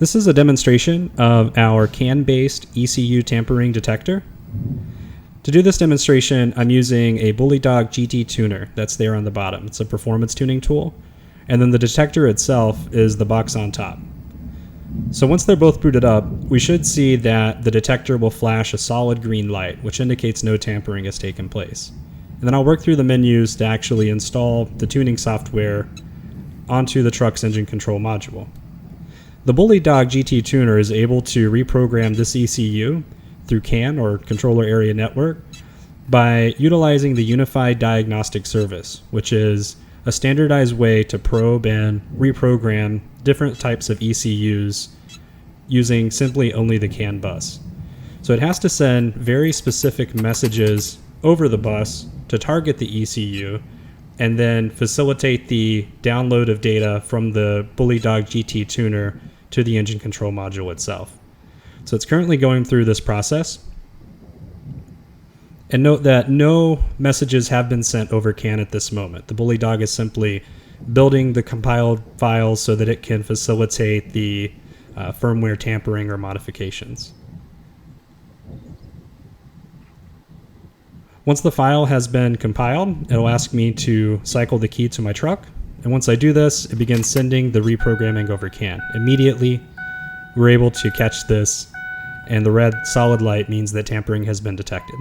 This is a demonstration of our CAN-based ECU tampering detector. To do this demonstration, I'm using a BullyDog GT tuner that's there on the bottom. It's a performance tuning tool. And then the detector itself is the box on top. So once they're both booted up, we should see that the detector will flash a solid green light, which indicates no tampering has taken place. And then I'll work through the menus to actually install the tuning software onto the truck's engine control module. The BullyDog GT tuner is able to reprogram this ECU through CAN, or Controller Area Network, by utilizing the Unified Diagnostic Service, which is a standardized way to probe and reprogram different types of ECUs using simply only the CAN bus. So it has to send very specific messages over the bus to target the ECU and then facilitate the download of data from the BullyDog GT tuner to the engine control module itself. So it's currently going through this process. And note that no messages have been sent over CAN at this moment. The BullyDog is simply building the compiled files so that it can facilitate the firmware tampering or modifications. Once the file has been compiled, it'll ask me to cycle the key to my truck. And once I do this, it begins sending the reprogramming over CAN. Immediately, we're able to catch this, and the red solid light means that tampering has been detected.